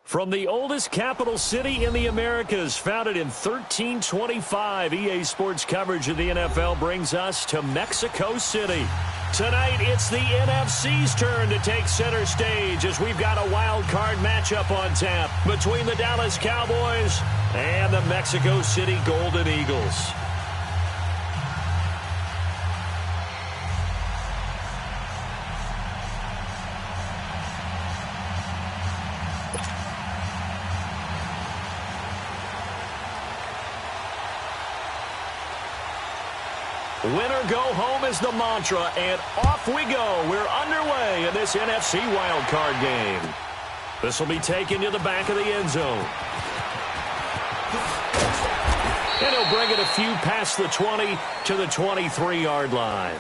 From the oldest capital city in the Americas, founded in 1325, EA Sports coverage of the NFL brings us to Mexico City. Tonight, it's the NFC's turn to take center stage as we've got a wild card matchup on tap between the Dallas Cowboys and the Mexico City Golden Eagles. Winner go home is the mantra, and off we go. We're underway in this NFC wildcard game. This will be taken to the back of the end zone. And he'll bring it a few past the 20 to the 23-yard line.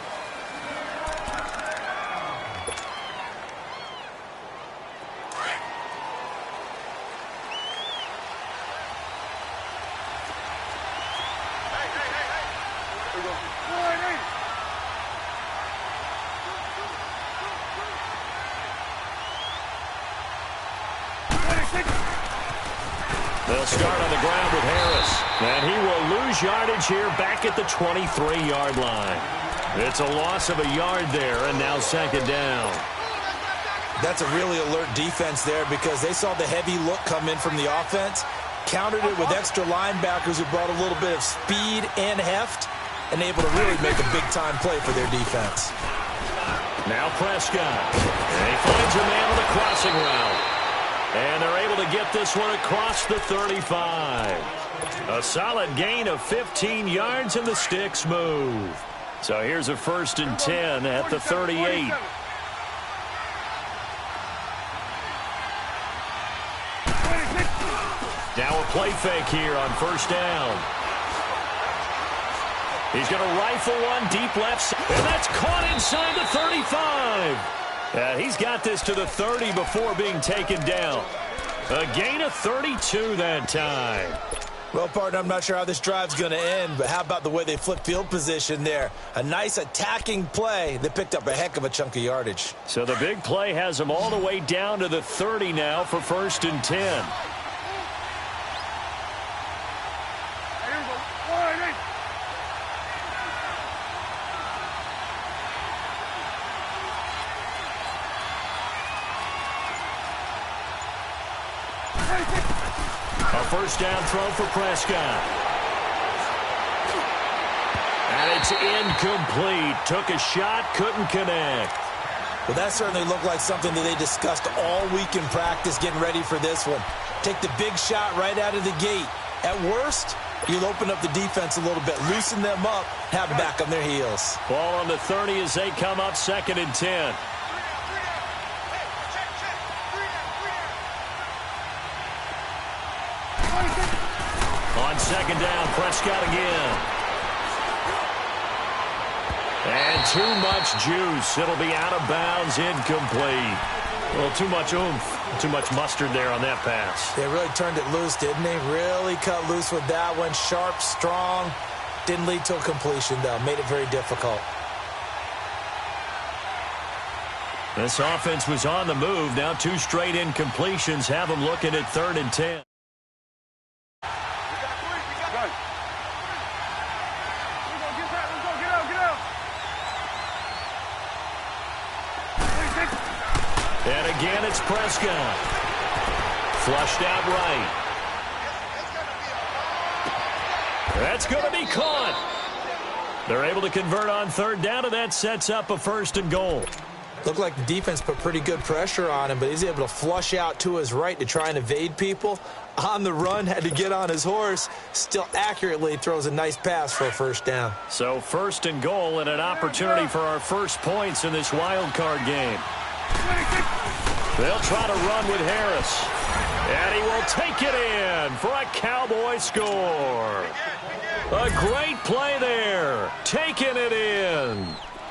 They'll start on the ground with Harris. And he will lose yardage here back at the 23-yard line. It's a loss of a yard there, and now second down. That's a really alert defense there because they saw the heavy look come in from the offense, countered it with extra linebackers who brought a little bit of speed and heft, and able to really make a big-time play for their defense. Now Prescott. And he finds a man on the crossing route. And they're able to get this one across the 35. A solid gain of 15 yards, and the sticks move. So here's a 1st and 10 at the 38. Now a play fake here on 1st down. He's going to rifle one deep left, and that's caught inside the 35. He's got this to the 30 before being taken down. A gain of 32 that time. Well, partner, I'm not sure how this drive's going to end, but how about the way they flip field position there? A nice attacking play. They picked up a heck of a chunk of yardage. So the big play has them all the way down to the 30 now for 1st and 10. A 1st down throw for Prescott. And it's incomplete. Took a shot, couldn't connect. Well, that certainly looked like something that they discussed all week in practice getting ready for this one. Take the big shot right out of the gate. At worst, you'll open up the defense a little bit, loosen them up, have them back on their heels. Ball on the 30 as they come up 2nd and 10. On 2nd down, Prescott again. And too much juice. It'll be out of bounds, incomplete. Well, too much oomph, too much mustard there on that pass. They really turned it loose, didn't they? Really cut loose with that one. Sharp, strong. Didn't lead to a completion, though. Made it very difficult. This offense was on the move. Now 2 straight incompletions have them looking at 3rd and 10. And again, it's Prescott. Flushed out right. That's going to be caught. They're able to convert on 3rd down, and that sets up a 1st and goal. Looked like the defense put pretty good pressure on him, but he's able to flush out to his right to try and evade people. On the run, had to get on his horse. Still accurately throws a nice pass for a 1st down. So 1st and goal, and an opportunity for our first points in this wild card game. They'll try to run with Harris. And he will take it in for a Cowboy score. A great play there. Taking it in.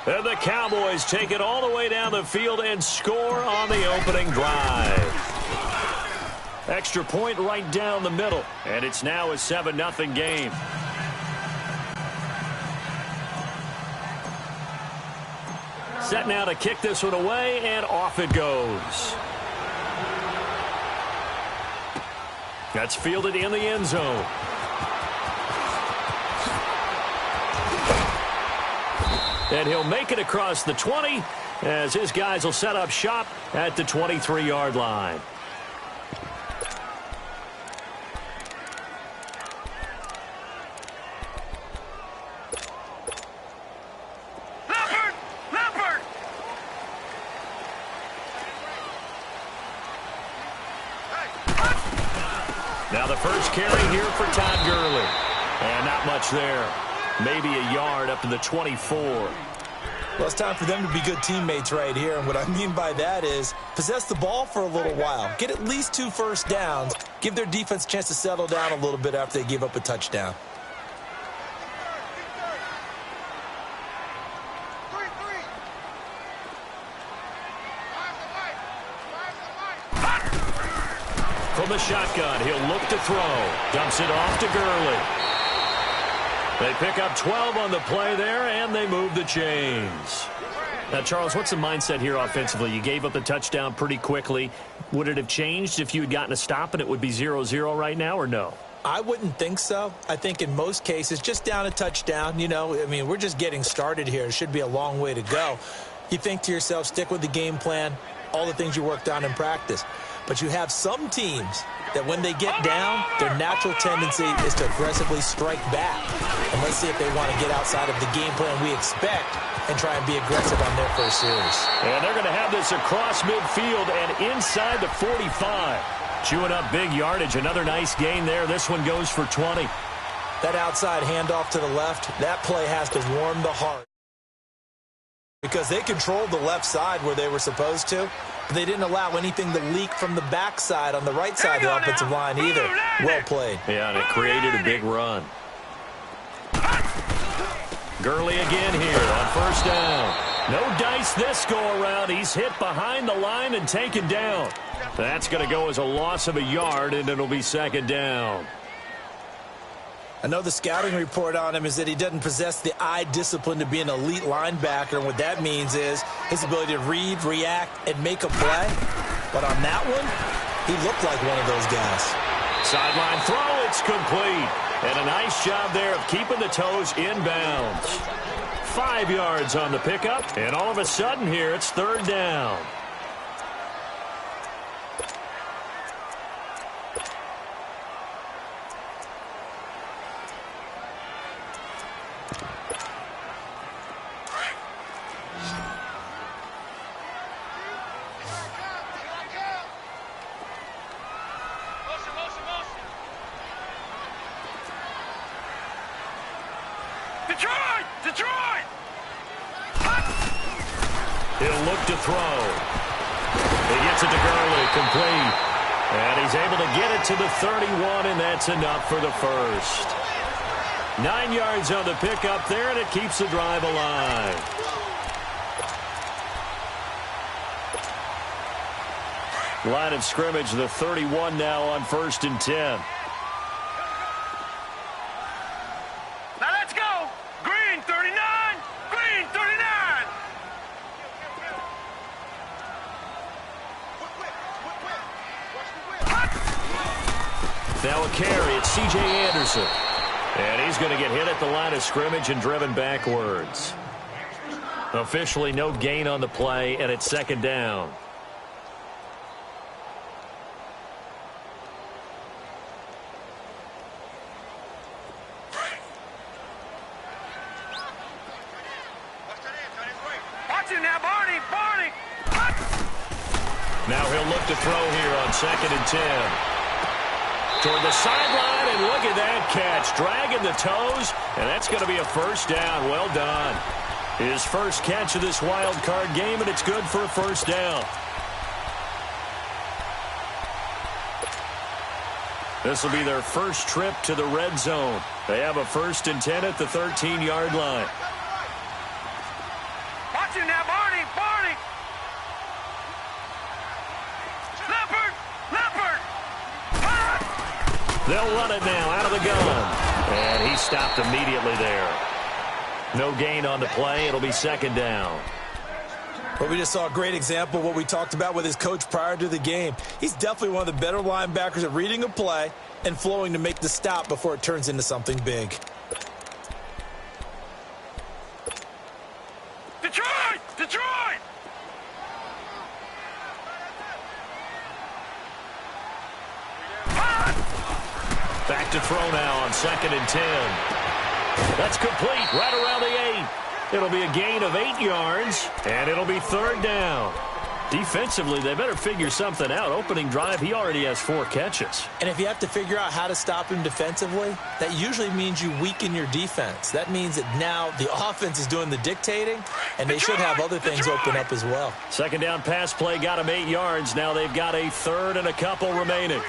And the Cowboys take it all the way down the field and score on the opening drive. Extra point right down the middle. And it's now a 7-0 game. Set now to kick this one away, and off it goes. That's fielded in the end zone. And he'll make it across the 20 as his guys will set up shop at the 23-yard line. Now the first carry here for Todd Gurley. And not much there. Maybe a yard up to the 24. Well, it's time for them to be good teammates right here. And what I mean by that is possess the ball for a little while. Get at least 2 first downs. Give their defense a chance to settle down a little bit after they give up a touchdown. From the shotgun, he'll look to throw. Dumps it off to Gurley. They pick up 12 on the play there, and they move the chains. Now, Charles, what's the mindset here offensively? You gave up the touchdown pretty quickly. Would it have changed if you had gotten a stop and it would be 0-0 right now, or no? I wouldn't think so. I think in most cases, just down a touchdown, you know, I mean, we're just getting started here. It should be a long way to go. You think to yourself, stick with the game plan, all the things you worked on in practice. But you have some teams that when they get down, their natural tendency is to aggressively strike back. And let's see if they want to get outside of the game plan we expect and try and be aggressive on their first series. And they're going to have this across midfield and inside the 45. Chewing up big yardage. Another nice gain there. This one goes for 20. That outside handoff to the left, that play has to warm the heart. Because they controlled the left side where they were supposed to. But they didn't allow anything to leak from the backside on the right side of the offensive line either. Well played. Yeah, and it created a big run. Gurley again here on first down. No dice this go-around. He's hit behind the line and taken down. That's going to go as a loss of a yard, and it'll be second down. I know the scouting report on him is that he doesn't possess the eye discipline to be an elite linebacker, and what that means is his ability to read, react, and make a play. But on that one, he looked like one of those guys. Sideline throw, it's complete. And a nice job there of keeping the toes inbounds. 5 yards on the pickup, and all of a sudden here it's third down. Detroit! He'll look to throw. He gets it to Gurley, complete. And he's able to get it to the 31, and that's enough for the first. 9 yards on the pickup there, and it keeps the drive alive. Line of scrimmage, the 31 now on 1st and 10. Now a carry, it's C.J. Anderson. And he's going to get hit at the line of scrimmage and driven backwards. Officially no gain on the play, and it's second down. Watch it now, Barney! Now he'll look to throw here on 2nd and 10. Toward the sideline, and look at that catch. Dragging the toes, and that's going to be a first down. Well done. His first catch of this wild card game, and it's good for a first down. This will be their first trip to the red zone. They have a 1st and 10 at the 13-yard line. Watch it now, Barney! They'll run it now out of the gun. And he stopped immediately there. No gain on the play. It'll be second down. Well, we just saw a great example of what we talked about with his coach prior to the game. He's definitely one of the better linebackers at reading a play and flowing to make the stop before it turns into something big. Detroit! Detroit! Back to throw now on 2nd and 10. That's complete right around the 8. It'll be a gain of 8 yards, and it'll be 3rd down. Defensively, they better figure something out. Opening drive, he already has 4 catches. And if you have to figure out how to stop him defensively, that usually means you weaken your defense. That means that now the offense is doing the dictating, and they should have other things open up as well. 2nd down pass play got him 8 yards. Now they've got a 3rd and a couple remaining.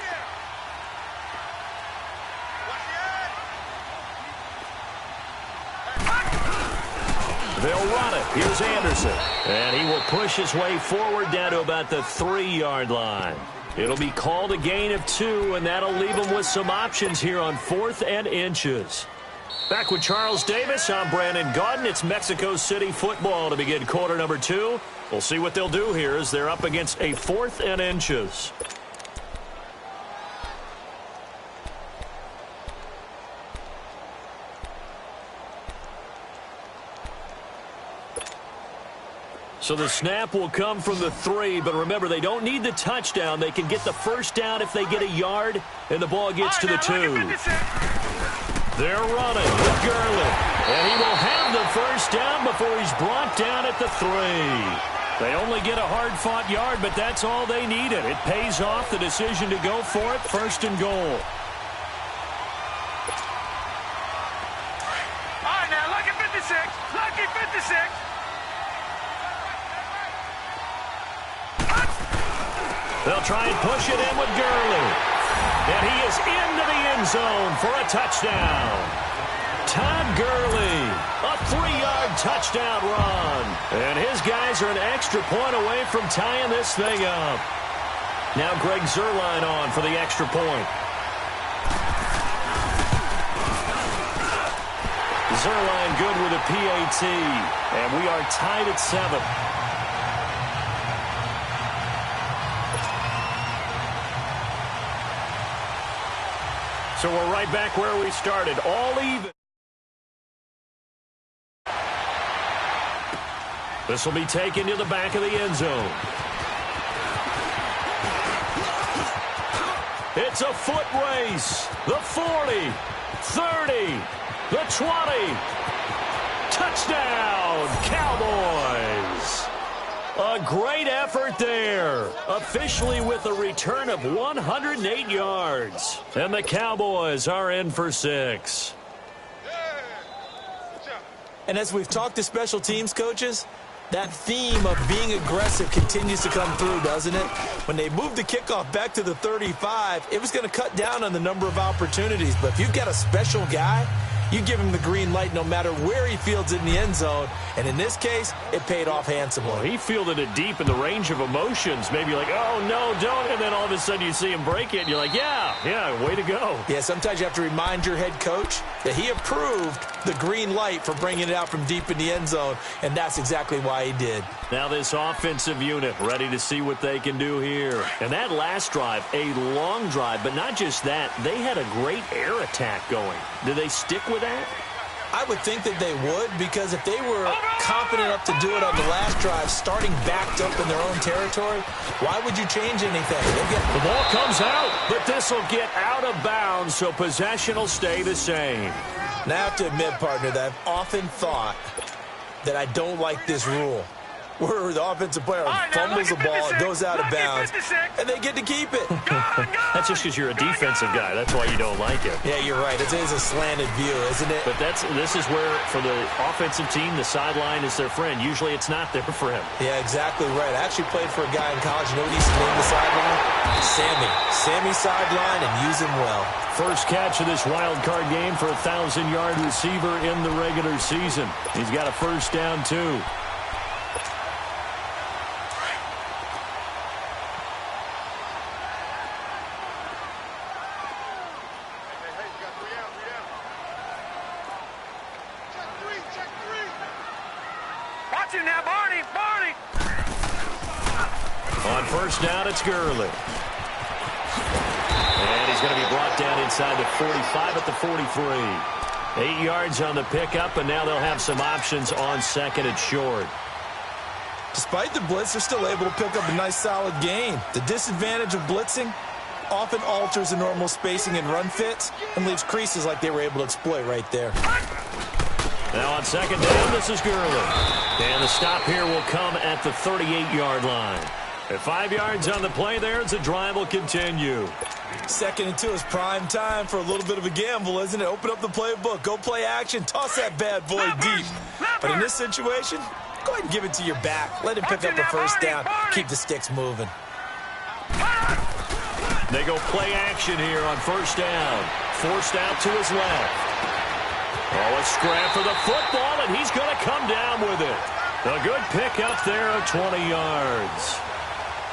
They'll run it. Here's Anderson. And he will push his way forward down to about the 3-yard line. It'll be called a gain of 2, and that'll leave him with some options here on 4th and inches. Back with Charles Davis, I'm Brandon Gaudin. It's Mexico City football to begin quarter number 2. We'll see what they'll do here as they're up against a 4th and inches. So the snap will come from the 3, but remember, they don't need the touchdown. They can get the first down if they get a yard, and the ball gets to the 2. They're running with Gurley, and he will have the first down before he's brought down at the 3. They only get a hard-fought yard, but that's all they needed. It pays off the decision to go for it, 1st and goal. All right, now, lucky 56. Lucky 56. They'll try and push it in with Gurley. And he is into the end zone for a touchdown. Todd Gurley, a 3-yard touchdown run. And his guys are an extra point away from tying this thing up. Now Greg Zuerlein on for the extra point. Zuerlein good with a PAT. And we are tied at 7. So we're right back where we started, all even. This will be taken to the back of the end zone. It's a foot race. The 40, 30, the 20. Touchdown, Cowboys. A great effort there. Officially with a return of 108 yards. And the Cowboys are in for 6. And as we've talked to special teams coaches, that theme of being aggressive continues to come through, doesn't it? When they moved the kickoff back to the 35, it was going to cut down on the number of opportunities. But if you've got a special guy, you give him the green light no matter where he fields it in the end zone. And in this case, it paid off handsomely. Well, he fielded it deep in the range of emotions. Maybe like, oh, no, don't. And then all of a sudden you see him break it, and you're like, yeah, way to go. Yeah, sometimes you have to remind your head coach that he approved the green light for bringing it out from deep in the end zone, and that's exactly why he did. Now this offensive unit ready to see what they can do here. And that last drive, a long drive, but not just that. They had a great air attack going. Did they stick with that? I would think that they would, because if they were confident enough to do it on the last drive, starting backed up in their own territory, why would you change anything? The ball comes out, but this will get out of bounds, so possession will stay the same. Now I have to admit, partner, that I've often thought that I don't like this rule, where the offensive player fumbles the ball, it goes out of bounds, and they get to keep it. That's just because you're a defensive guy. That's why you don't like it. Yeah, you're right. It is a slanted view, isn't it? But this is where, for the offensive team, the sideline is their friend. Usually it's not there for him. Yeah, exactly right. I actually played for a guy in college. You know what he used to name the sideline? Sammy. Sammy sideline, and use him well. First catch of this wild card game for a 1,000-yard receiver in the regular season. He's got a first down, too. Watch him now, Barney. Barney. On first down, it's Gurley. And he's going to be brought down inside the 45 at the 43. 8 yards on the pickup, and now they'll have some options on second and short. Despite the blitz, they're still able to pick up a nice, solid gain. The disadvantage of blitzing often alters the normal spacing and run fits and leaves creases like they were able to exploit right there. Now on second down, this is Gurley. And the stop here will come at the 38-yard line. At 5 yards on the play there, the drive will continue. 2nd and 2 is prime time for a little bit of a gamble, isn't it? Open up the playbook, go play action, toss that bad boy deep. But in this situation, go ahead and give it to your back. Let him pick up the first down. Keep the sticks moving. They go play action here on first down. Forced out to his left. Oh, a scrap for the football, and he's going to come down with it. A good pickup there of 20 yards.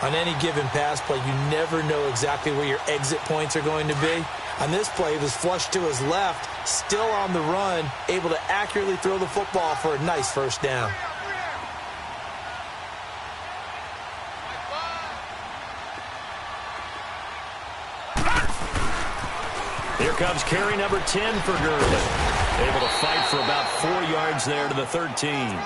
On any given pass play, you never know exactly where your exit points are going to be. On this play, he was flushed to his left, still on the run, able to accurately throw the football for a nice first down. Here comes carry number 10 for Gurley. Able to fight for about 4 yards there to the 13.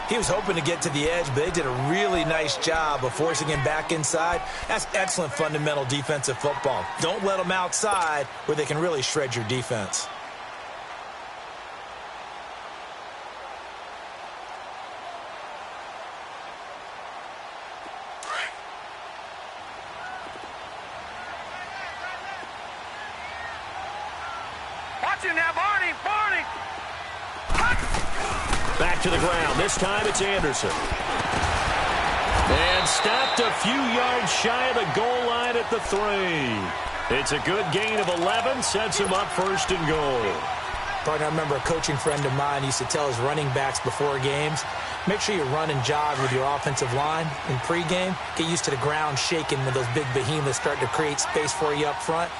He was hoping to get to the edge, but they did a really nice job of forcing him back inside. That's excellent fundamental defensive football. Don't let them outside where they can really shred your defense. Watch it now, Barney! Barney! Back to the ground. This time it's Anderson. And stopped a few yards shy of the goal line at the 3. It's a good gain of 11. Sets him up first and goal. Partner, I remember a coaching friend of mine used to tell his running backs before games, make sure you run and jog with your offensive line in pregame. Get used to the ground shaking when those big behemoths start to create space for you up front.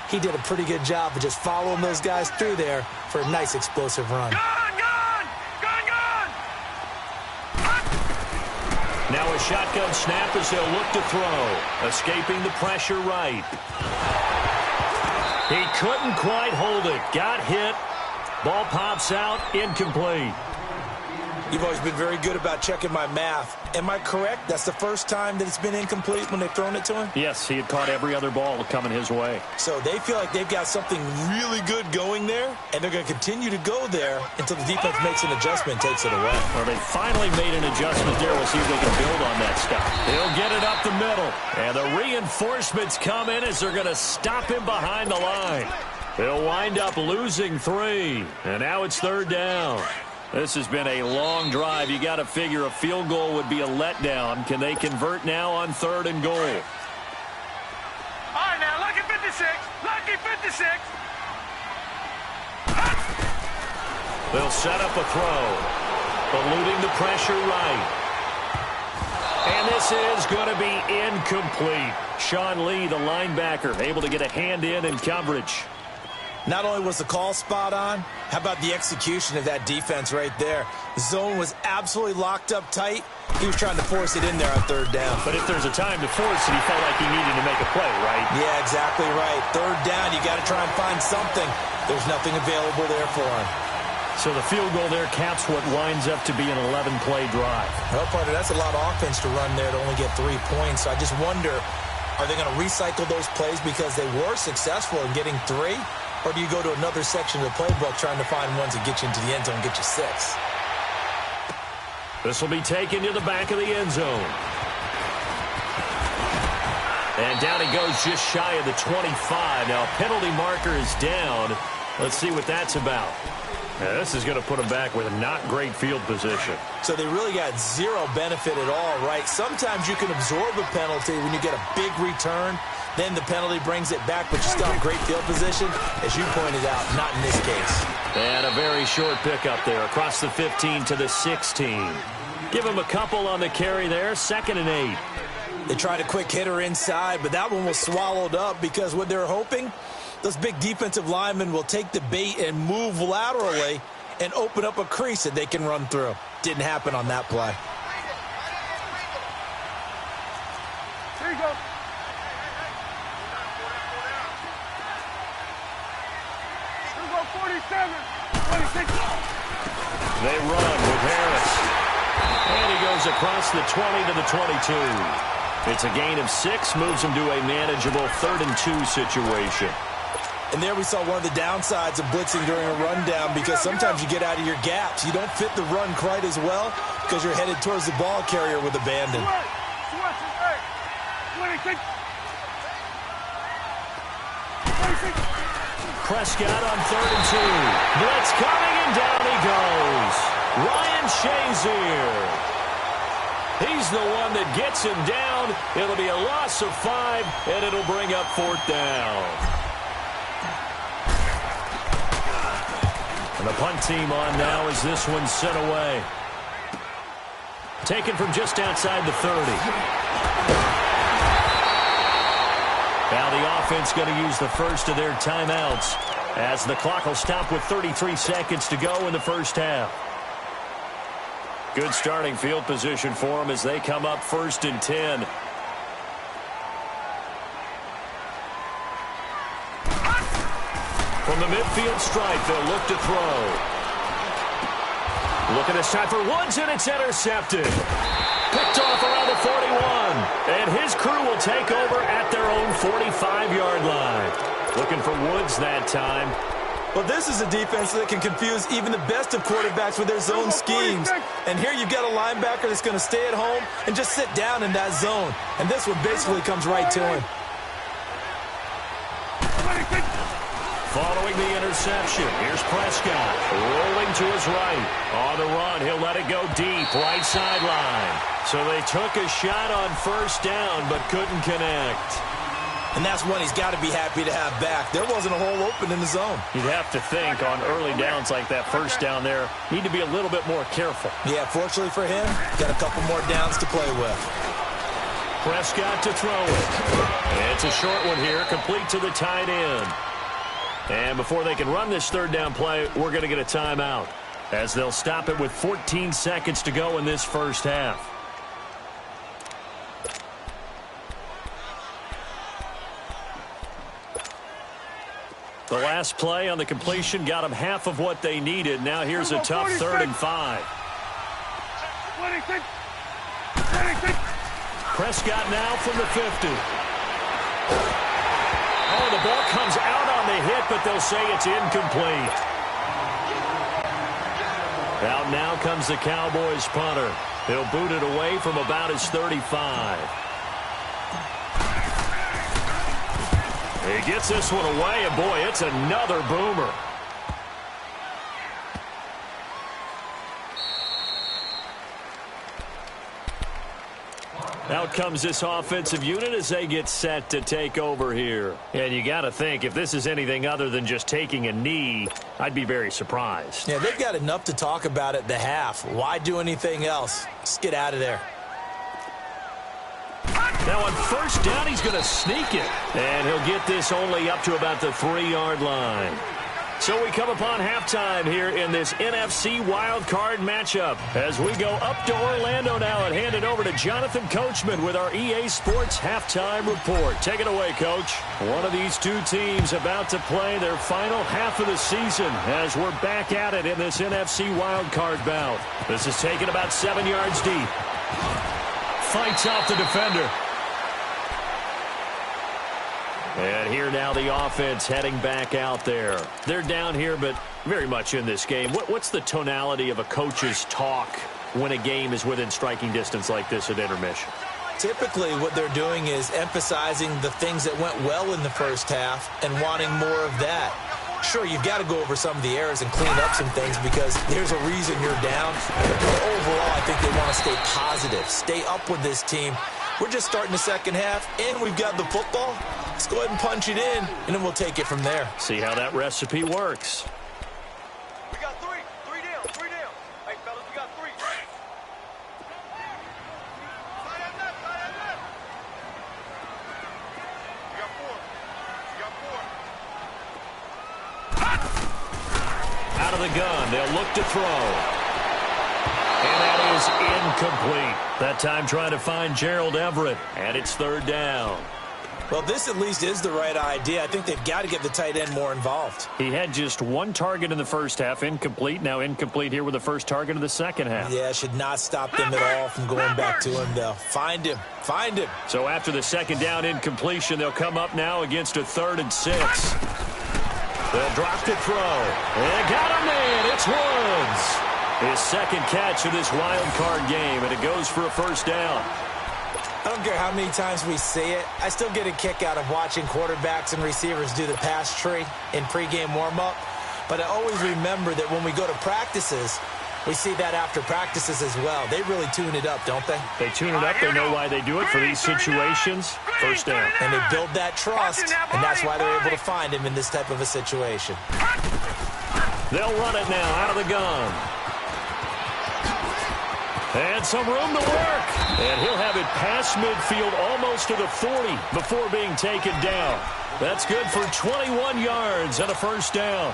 He did a pretty good job of just following those guys through there for a nice explosive run. Now a shotgun snap as they'll look to throw. Escaping the pressure right. He couldn't quite hold it. Got hit. Ball pops out. Incomplete. You've always been very good about checking my math. Am I correct? That's the first time that it's been incomplete when they've thrown it to him? Yes, he had caught every other ball coming his way. So they feel like they've got something really good going there, and they're going to continue to go there until the defense makes an adjustment and takes it away. Well, they finally made an adjustment there. We'll see if they can build on that stuff. He'll get it up the middle. And the reinforcements come in as they're going to stop him behind the line. He'll wind up losing 3. And now it's third down. This has been a long drive. You got to figure a field goal would be a letdown. Can they convert now on 3rd and goal? All right, now, lucky 56. Lucky 56. They'll set up a throw. Eluding the pressure right. And this is going to be incomplete. Sean Lee, the linebacker, able to get a hand in coverage. Not only was the call spot on, how about the execution of that defense right there? The zone was absolutely locked up tight. He was trying to force it in there on 3rd down. But if there's a time to force it, he felt like he needed to make a play, right? Yeah, exactly right. 3rd down, you got to try and find something. There's nothing available there for him. So the field goal there caps what winds up to be an 11-play drive. Well, partner, that's a lot of offense to run there to only get 3 points. So I just wonder, are they going to recycle those plays because they were successful in getting 3? Or do you go to another section of the playbook trying to find ones that get you into the end zone and get you 6? This will be taken to the back of the end zone. And down he goes just shy of the 25. Now, penalty marker is down. Let's see what that's about. Now, this is going to put him back with a not great field position. So they really got 0 benefit at all, right? Sometimes you can absorb a penalty when you get a big return. Then the penalty brings it back, but you still have great field position. As you pointed out, not in this case. And a very short pickup there across the 15 to the 16. Give him a couple on the carry there. 2nd and 8. They tried a quick hitter inside, but that one was swallowed up because what they're hoping, those big defensive linemen will take the bait and move laterally and open up a crease that they can run through. Didn't happen on that play. They run with Harris. And he goes across the 20 to the 22. It's a gain of 6, moves him to a manageable 3rd and 2 situation. And there we saw one of the downsides of blitzing during a rundown, because sometimes you get out of your gaps. You don't fit the run quite as well because you're headed towards the ball carrier with abandon. Prescott on 3rd and 2. Blitz coming, and down he goes. Ryan Shazier. He's the one that gets him down. It'll be a loss of 5, and it'll bring up 4th down. And the punt team on now as this one's sent away. Taken from just outside the 30. Now the offense going to use the first of their timeouts as the clock will stop with 33 seconds to go in the first half. Good starting field position for them as they come up 1st and 10. From the midfield stripe, they'll look to throw. Looking this time for Woods, and it's intercepted. Picked off around the 41. And his crew will take over at their own 45-yard line. Looking for Woods that time. Well, this is a defense that can confuse even the best of quarterbacks with their zone schemes. And here you've got a linebacker that's going to stay at home and just sit down in that zone. And this one basically comes right to him. Following the interception, here's Prescott rolling to his right. On the run, he'll let it go deep, right sideline. So they took a shot on 1st down, but couldn't connect. And that's one he's got to be happy to have back. There wasn't a hole open in the zone. You'd have to think on early downs like that 1st down there, need to be a little bit more careful. Yeah, fortunately for him, got a couple more downs to play with. Prescott to throw it. It's a short one here, complete to the tight end. And before they can run this 3rd down play, we're going to get a timeout, as they'll stop it with 14 seconds to go in this first half. The last play on the completion got them half of what they needed. Now here's a tough 3rd and 5. Prescott now from the 50. Oh, the ball comes out on the hit, but they'll say it's incomplete. Out now comes the Cowboys punter. He'll boot it away from about his 35. He gets this one away, and boy, it's another boomer. Out comes this offensive unit as they get set to take over here. And you got to think, if this is anything other than just taking a knee, I'd be very surprised. Yeah, they've got enough to talk about at the half. Why do anything else? Just get out of there. Now on 1st down, he's going to sneak it. And he'll get this only up to about the 3-yard line. So we come upon halftime here in this NFC wildcard matchup as we go up to Orlando now and hand it over to Jonathan Coachman with our EA Sports halftime report. Take it away, Coach. One of these two teams about to play their final half of the season as we're back at it in this NFC wildcard bout. This is taken about 7 yards deep. Fights off the defender. And here now the offense heading back out there. They're down here, but very much in this game. What's the tonality of a coach's talk when a game is within striking distance like this at intermission? Typically what they're doing is emphasizing the things that went well in the first half and wanting more of that. Sure, you've got to go over some of the errors and clean up some things because there's a reason you're down. But overall, I think they want to stay positive, stay up with this team. We're just starting the second half, and we've got the football. Let's go ahead and punch it in, and then we'll take it from there. See how that recipe works. We got three. Three down. Hey, fellas, we got 3. We got 4. Out of the gun, they'll look to throw. And that is incomplete. That time trying to find Gerald Everett, and it's 3rd down. Well, this at least is the right idea. I think they've got to get the tight end more involved. He had just one target in the first half, incomplete. Now incomplete here with the first target of the second half. Yeah, should not stop them at all from going back to him, though. Find him. Find him. So after the second down incompletion, they'll come up now against a 3rd and 6. They'll drop to throw. And got him in. It's Woods. His second catch of this wild card game, and it goes for a first down. I don't care how many times we say it. I still get a kick out of watching quarterbacks and receivers do the pass tree in pregame warm-up. But I always remember that when we go to practices, we see that after practices as well. They really tune it up, don't they? They tune it up. They know why they do it for these situations. First down. And they build that trust, and that's why they're able to find him in this type of a situation. They'll run it now out of the gun. And some room to work. And he'll have it past midfield almost to the 40 before being taken down. That's good for 21 yards and a first down.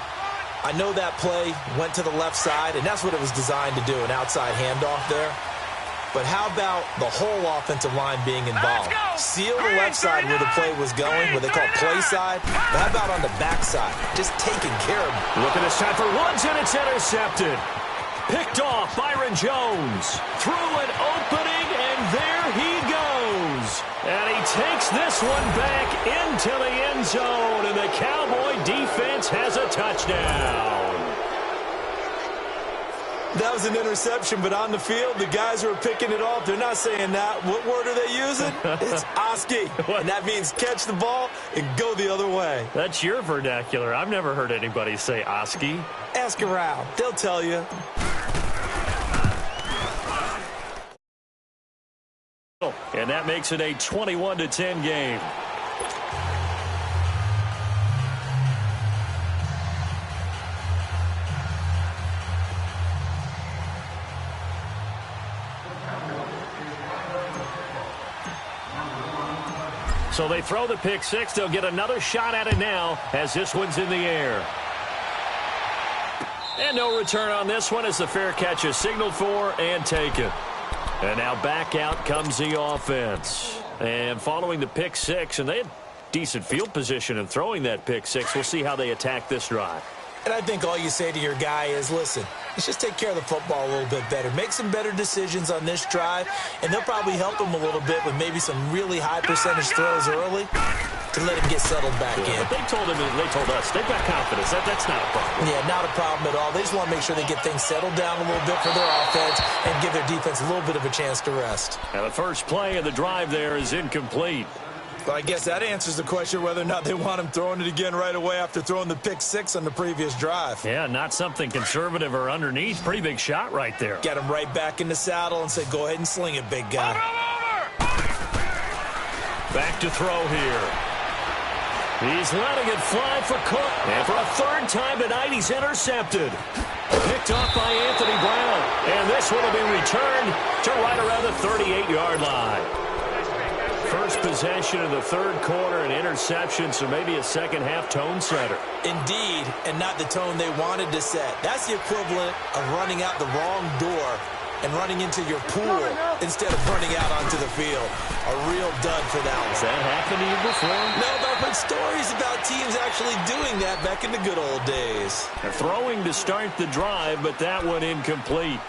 I know that play went to the left side, and that's what it was designed to do, an outside handoff there. But how about the whole offensive line being involved? Seal the left side where the play was going, what they call play side. But how about on the back side? Just taking care of them. Look at this time for Woods, and it's intercepted. Picked off Byron Jones. Through an opening, and there he goes. And he takes this one back into the end zone, and the Cowboy defense has a touchdown. That was an interception, but on the field, the guys who are picking it off, they're not saying that. What word are they using? It's Oski, and that means catch the ball and go the other way. That's your vernacular. I've never heard anybody say Oski. Ask around. They'll tell you. And that makes it a 21-10 game. So they throw the pick six. They'll get another shot at it now as this one's in the air. And no return on this one as the fair catch is signaled for and taken. And now back out comes the offense. And following the pick six, and they had decent field position in throwing that pick six. We'll see how they attack this drive. And I think all you say to your guy is, listen, let's just take care of the football a little bit better. Make some better decisions on this drive, and they'll probably help him a little bit with maybe some really high percentage throws early to let him get settled back in. But they told us, they've got confidence. That's not a problem. Yeah, not a problem at all. They just want to make sure they get things settled down a little bit for their offense and give their defense a little bit of a chance to rest. And the first play of the drive there is incomplete. Well, I guess that answers the question whether or not they want him throwing it again right away after throwing the pick six on the previous drive. Yeah, not something conservative or underneath. Pretty big shot right there. Get him right back in the saddle and say, go ahead and sling it, big guy. Back to throw here. He's letting it fly for Cook. And for a third time tonight, he's intercepted. Picked off by Anthony Brown. And this one will be returned to right around the 38-yard line. First possession of the third quarter, an interception, so maybe a second-half tone setter. Indeed, and not the tone they wanted to set. That's the equivalent of running out the wrong door and running into your pool instead of running out onto the field. A real dud for that one. Has that happened to you before? No, but I've heard stories about teams actually doing that back in the good old days. They're throwing to start the drive, but that one incomplete.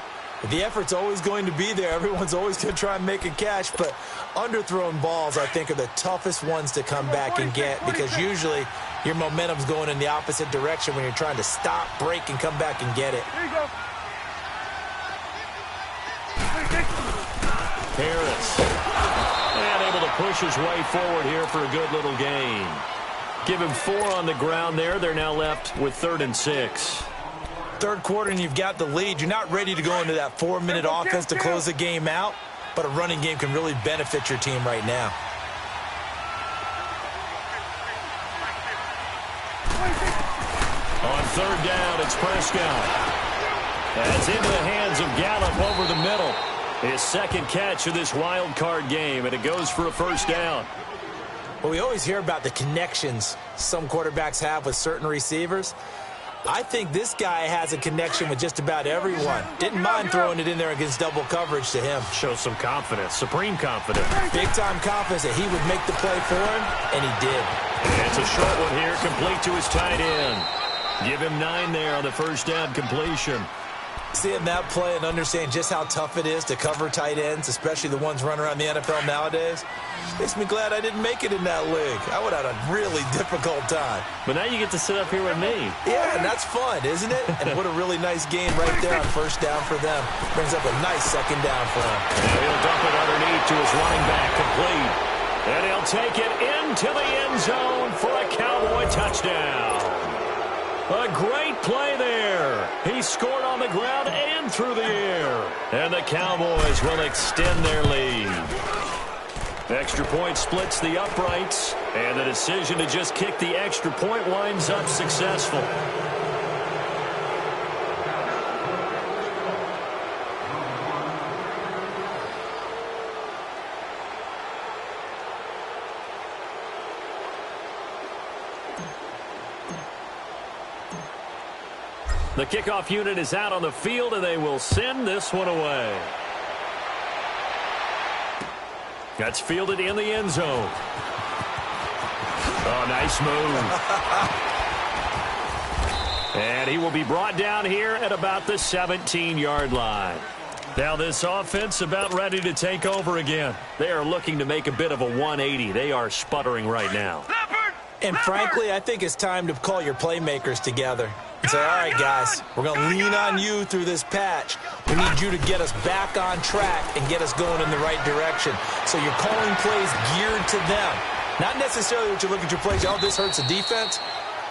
The effort's always going to be there. Everyone's always going to try and make a catch, but underthrown balls, I think, are the toughest ones to come back and get because usually your momentum's going in the opposite direction when you're trying to stop, break, and come back and get it. There you go. Harris. And able to push his way forward here for a good little gain. Give him 4 on the ground there. They're now left with 3rd and 6. Third quarter and you've got the lead. You're not ready to go into that 4-minute offense to close the game out, but a running game can really benefit your team right now. On third down, it's Prescott. That's into the hands of Gallup over the middle. His second catch of this wild card game, and it goes for a first down. Well, we always hear about the connections some quarterbacks have with certain receivers. I think this guy has a connection with just about everyone. Didn't mind throwing it in there against double coverage to him. Shows some confidence, supreme confidence. Big-time confidence that he would make the play for him, and he did. And it's a short one here, complete to his tight end. Give him 9 there on the first down completion. Seeing that play and understanding just how tough it is to cover tight ends, especially the ones running around the NFL nowadays, makes me glad I didn't make it in that league. I would have had a really difficult time. But now you get to sit up here with me. Yeah, and that's fun, isn't it? And what a really nice game right there on first down for them. Brings up a nice second down for them. Now he'll dump it underneath to his running back, complete. And he'll take it into the end zone for a Cowboy touchdown. A great play there. He scored on the ground and through the air. And the Cowboys will extend their lead. Extra point splits the uprights. And the decision to just kick the extra point winds up successful. The kickoff unit is out on the field, and they will send this one away. That's fielded in the end zone. Oh, nice move. And he will be brought down here at about the 17-yard line. Now this offense about ready to take over again. They are looking to make a bit of a 180. They are sputtering right now. And frankly, I think it's time to call your playmakers together and say, all right, guys, we're going to lean on you through this patch. We need you to get us back on track and get us going in the right direction. So you're calling plays geared to them. Not necessarily what you look at your plays, oh, this hurts the defense.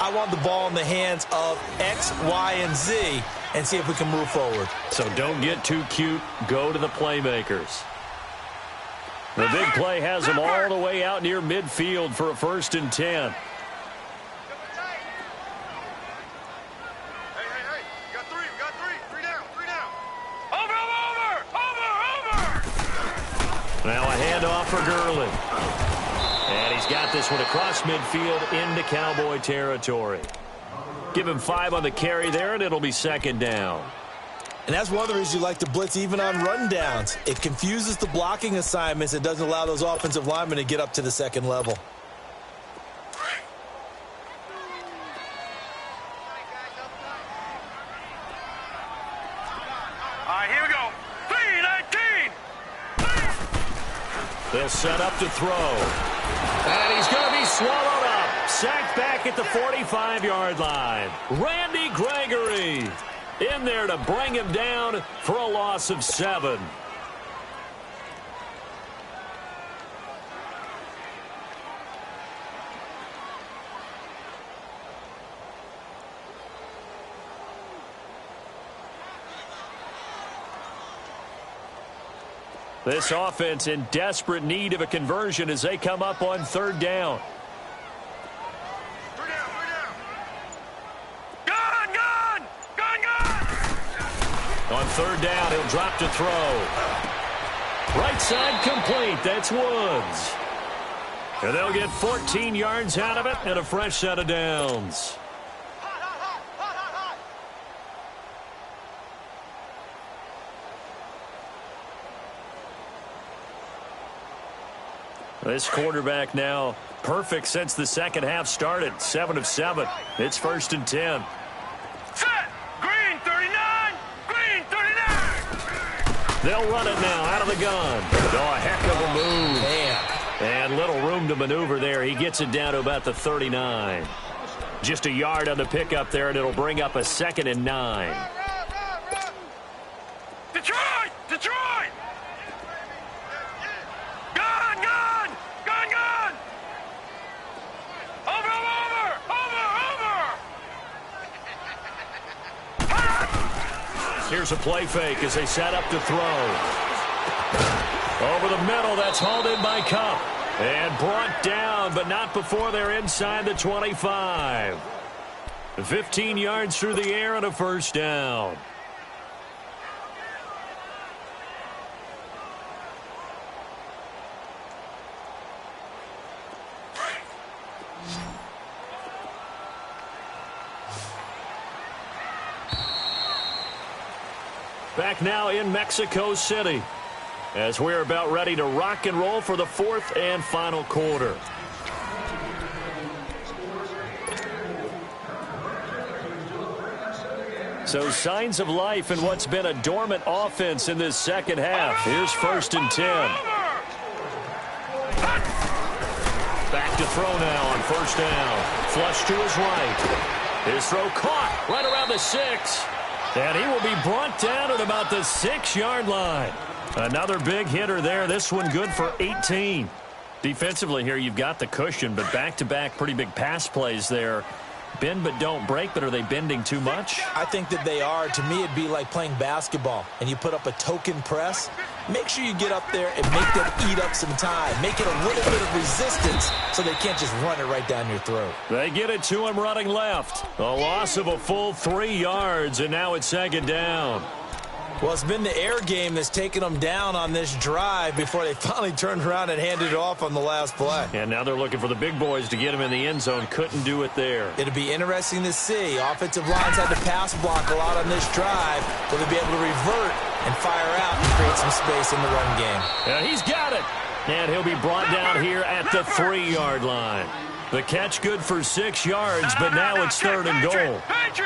I want the ball in the hands of X, Y, and Z and see if we can move forward. So don't get too cute. Go to the playmakers. The big play has them all the way out near midfield for a 1st and 10. Hey, we got three. Three down. Over. Now a handoff for Gurley. And he's got this one across midfield into Cowboy territory. Give him 5 on the carry there, and it'll be 2nd down. And that's one of the reasons you like to blitz even on rundowns. It confuses the blocking assignments. It doesn't allow those offensive linemen to get up to the 2nd level. All right, here we go. 3-19. They'll set up to throw. And he's going to be swallowed up. Sacked back at the 45-yard line. Randy Gregory in there to bring him down for a loss of 7. This offense in desperate need of a conversion as they come up on 3rd down. On 3rd down, he'll drop to throw. Right side complete. That's Woods. And they'll get 14 yards out of it and a fresh set of downs. This quarterback now perfect since the 2nd half started. 7 of 7. It's 1st and 10. They'll run it now out of the gun. Oh, a heck of a move. Man. And little room to maneuver there. He gets it down to about the 39. Just a yard on the pickup there, and it'll bring up a 2nd and 9. Detroit! Gun! Over! Here's a play fake as they set up to throw. Over the middle, that's hauled in by Cup. And brought down, but not before they're inside the 25. 15 yards through the air and a 1st down. Back now in Mexico City as we're about ready to rock and roll for the fourth and final quarter. So signs of life in what's been a dormant offense in this second half. Here's 1st and 10. Back to throw now on 1st down. Flush to his right. His throw caught right around the 6. And he will be brought down at about the 6-yard line. Another big hitter there. This one good for 18. Defensively here, you've got the cushion, but back-to-back pretty big pass plays there. Bend but don't break, but are they bending too much? I think that they are. To me, it'd be like playing basketball, and you put up a token press. Make sure you get up there and make them eat up some time. Make it a little bit of resistance so they can't just run it right down your throat. They get it to him running left. A loss of a full 3 yards, and now it's 2nd down. Well, it's been the air game that's taken them down on this drive before they finally turned around and handed it off on the last play. And now they're looking for the big boys to get him in the end zone. Couldn't do it there. It'll be interesting to see. Offensive lines had to pass block a lot on this drive. Will they be able to revert and fire out and create some space in the run game? And he's got it. And he'll be brought down here at the 3-yard line. The catch good for 6 yards, but now it's 3rd and goal.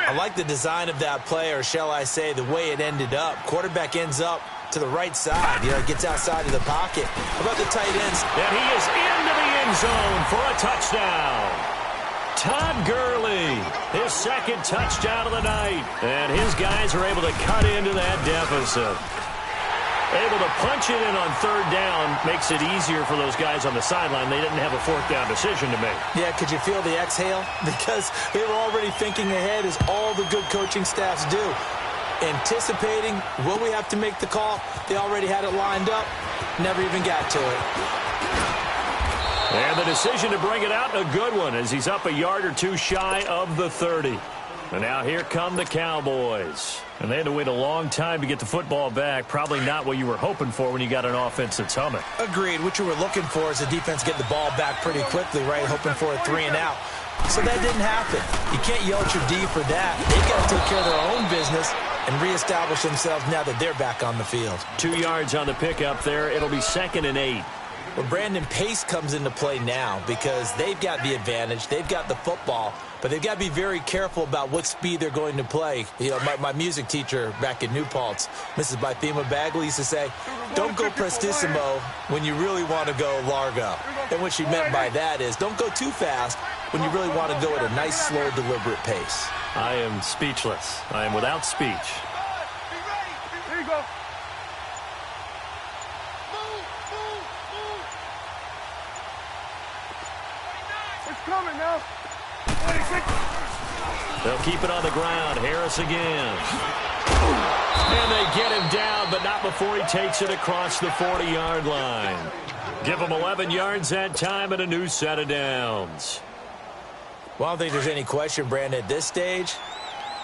I like the design of that play, or shall I say the way it ended up. Quarterback ends up to the right side. Gets outside of the pocket. How about the tight ends? And he is into the end zone for a touchdown. Todd Gurley, his 2nd touchdown of the night. And his guys are able to cut into that deficit. Able to punch it in on 3rd down makes it easier for those guys on the sideline. They didn't have a 4th down decision to make. Yeah, could you feel the exhale? Because they were already thinking ahead, as all the good coaching staffs do. Anticipating, will we have to make the call? They already had it lined up. Never even got to it. And the decision to bring it out, a good one, as he's up a yard or two shy of the 30. And now here come the Cowboys. And they had to wait a long time to get the football back. Probably not what you were hoping for when you got an offense that's humming. Agreed. What you were looking for is the defense getting the ball back pretty quickly, right? Hoping for a 3 and out. So that didn't happen. You can't yell at your D for that. They've got to take care of their own business and reestablish themselves now that they're back on the field. 2 yards on the pickup there. It'll be 2nd and 8. Well, Brandon, pace comes into play now because they've got the advantage. They've got the football, but they've got to be very careful about what speed they're going to play. My music teacher back in New Paltz, Mrs. Bythema Bagley, used to say, don't go prestissimo when you really want to go largo. And what she meant by that is don't go too fast when you really want to go at a nice, slow, deliberate pace. I am speechless. I am without speech. Be ready. Here you go. Coming now. 26. They'll keep it on the ground. Harris again. And they get him down, but not before he takes it across the 40-yard line. Give him 11 yards that time and a new set of downs. Well, I don't think there's any question, Brandon, at this stage.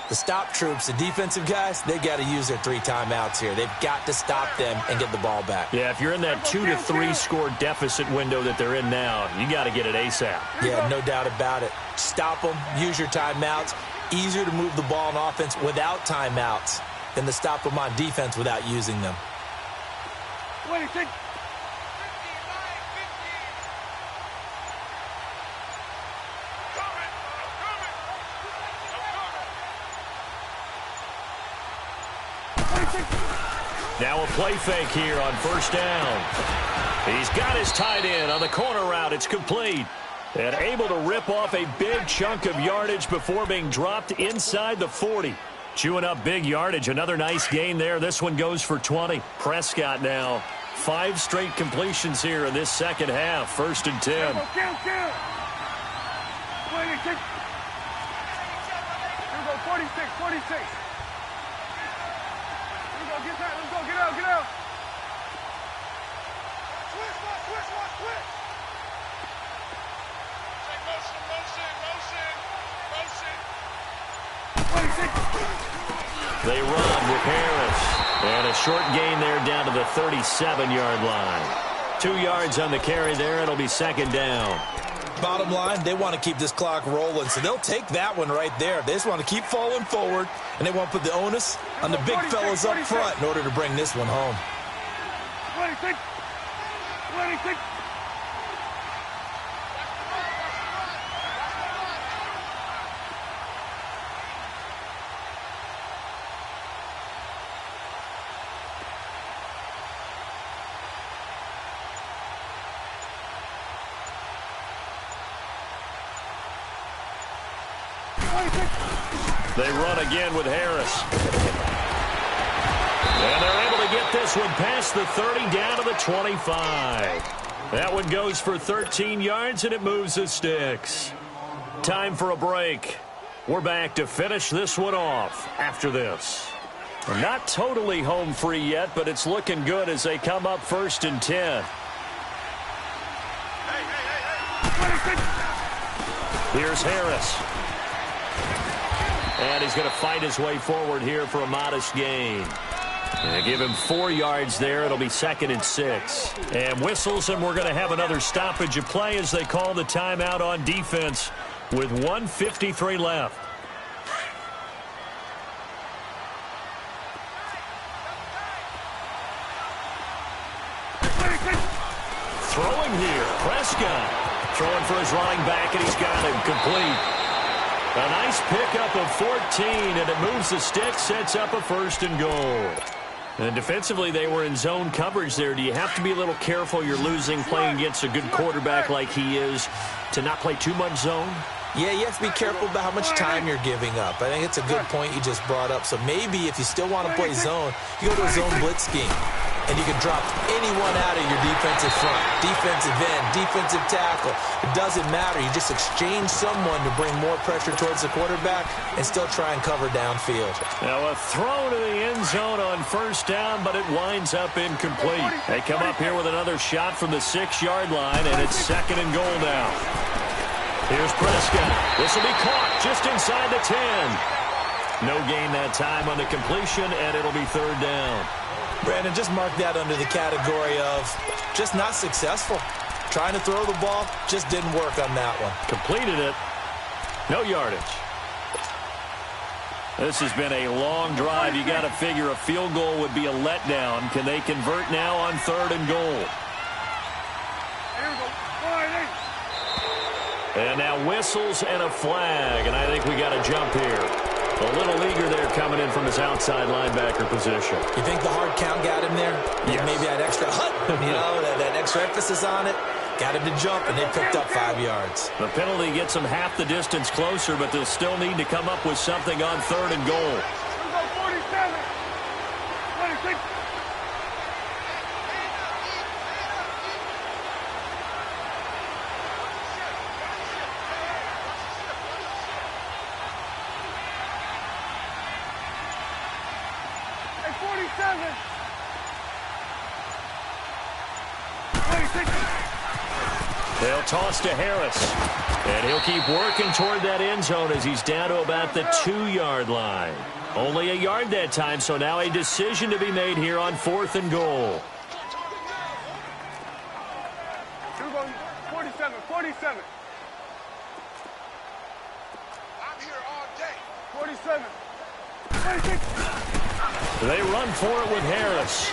The stop troops, the defensive guys, they got to use their 3 timeouts here. They've got to stop them and get the ball back. Yeah, if you're in that 2 to 3 score deficit window that they're in now, you got to get it ASAP. Yeah, no doubt about it. Stop them, use your timeouts. Easier to move the ball on offense without timeouts than to stop them on defense without using them. 26. Now a play fake here on 1st down. He's got his tight end on the corner route. It's complete. And able to rip off a big chunk of yardage before being dropped inside the 40. Chewing up big yardage. Another nice gain there. This one goes for 20. Prescott now. 5 straight completions here in this second half. 1st and 10. Count. 26. Here we go, 46. Get out. Switch. Motion. 26. They run with Harris. And a short gain there down to the 37-yard line. 2 yards on the carry there. It'll be 2nd down. Bottom line, they want to keep this clock rolling, so they'll take that one right there. They just want to keep falling forward, and they want to put the onus on the big fellas up front in order to bring this one home. 26. 26. They run again with Harris. And they're able to get this one past the 30 down to the 25. That one goes for 13 yards, and it moves the sticks. Time for a break. We're back to finish this one off after this. We're not totally home free yet, but it's looking good as they come up 1st and 10. Here's Harris. And he's going to fight his way forward here for a modest gain. And give him 4 yards there. It'll be 2nd and 6. And whistles, and we're going to have another stoppage of play as they call the timeout on defense with 1:53 left. Throwing here, Prescott. Throwing for his running back, and he's got him complete. A nice pickup of 14, and it moves the stick, sets up a 1st and goal. And defensively, they were in zone coverage there. Do you have to be a little careful? You're losing playing against a good quarterback like he is to not play too much zone? Yeah, you have to be careful about how much time you're giving up. I think it's a good point you just brought up. So maybe if you still want to play zone, you go to a zone blitz scheme. And you can drop anyone out of your defensive front, defensive end, defensive tackle. It doesn't matter. You just exchange someone to bring more pressure towards the quarterback and still try and cover downfield. Now a throw to the end zone on 1st down, but it winds up incomplete. They come up here with another shot from the 6-yard line, and it's 2nd and goal now. Here's Prescott. This will be caught just inside the 10. No gain that time on the completion, and it'll be 3rd down. Brandon, just mark that under the category of just not successful. Trying to throw the ball, just didn't work on that one. Completed it. No yardage. This has been a long drive. You got to figure a field goal would be a letdown. Can they convert now on 3rd and goal? And now whistles and a flag, and I think we got a jump here. A little eager there coming in from his outside linebacker position. You think the hard count got him there? Yes. Maybe that extra that extra emphasis on it. Got him to jump, and they picked up 5 yards. The penalty gets them half the distance closer, but they'll still need to come up with something on 3rd and goal. 47. 26. They'll toss to Harris. And he'll keep working toward that end zone as he's down to about the 2-yard line. Only a yard that time, so now a decision to be made here on 4th and goal. 47, 47. I'm here all day. 47. 26. They run for it with Harris.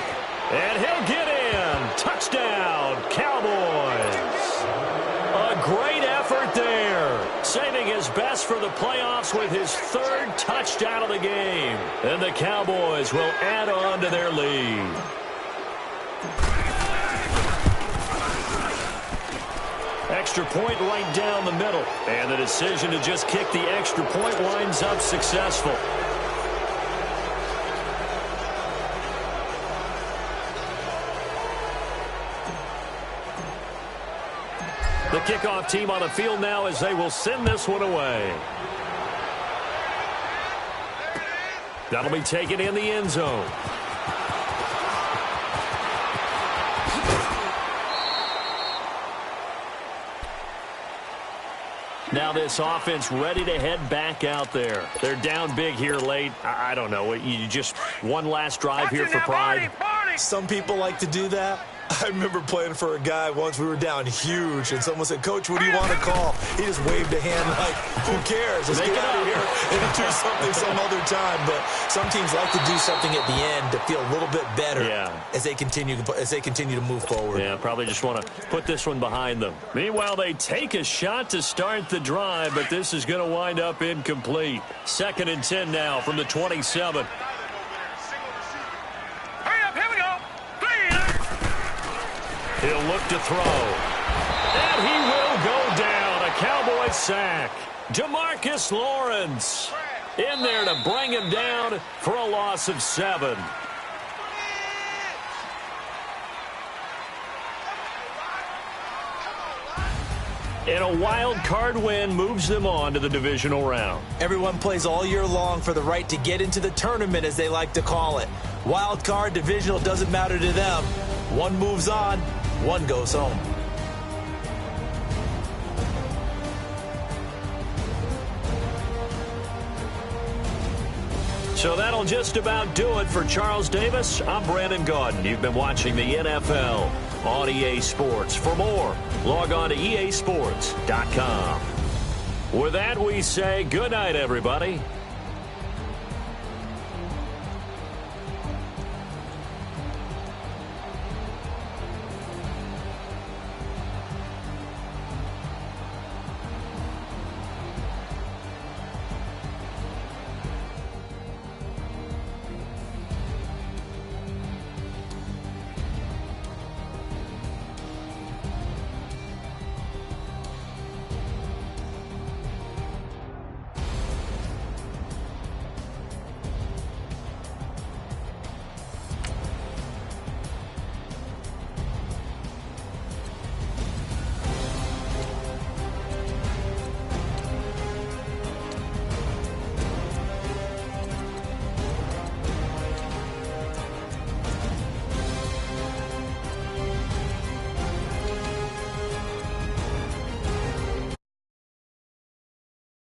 And he'll get in. Touchdown, Cowboys. A great effort there. Saving his best for the playoffs with his 3rd touchdown of the game. And the Cowboys will add on to their lead. Extra point right down the middle. And the decision to just kick the extra point winds up successful. The kickoff team on the field now as they will send this one away. That'll be taken in the end zone. Now this offense ready to head back out there. They're down big here late. I don't know. You just one last drive here for pride. Some people like to do that. I remember playing for a guy once. We were down huge, and someone said, "Coach, what do you want to call?" He just waved a hand like, "Who cares? Let's get out of here and do something some other time." But some teams like to do something at the end to feel a little bit better as they continue to move forward. Yeah, probably just want to put this one behind them. Meanwhile, they take a shot to start the drive, but this is going to wind up incomplete. 2nd and 10 now from the 27. He'll look to throw. And he will go down. A Cowboy sack. DeMarcus Lawrence in there to bring him down for a loss of 7. And a wild card win moves them on to the divisional round. Everyone plays all year long for the right to get into the tournament, as they like to call it. Wild card, divisional, doesn't matter to them. One moves on, one goes home. So that'll just about do it for Charles Davis. I'm Brandon Gaudin. You've been watching the NFL on EA Sports. For more, log on to easports.com. With that, we say good night, everybody.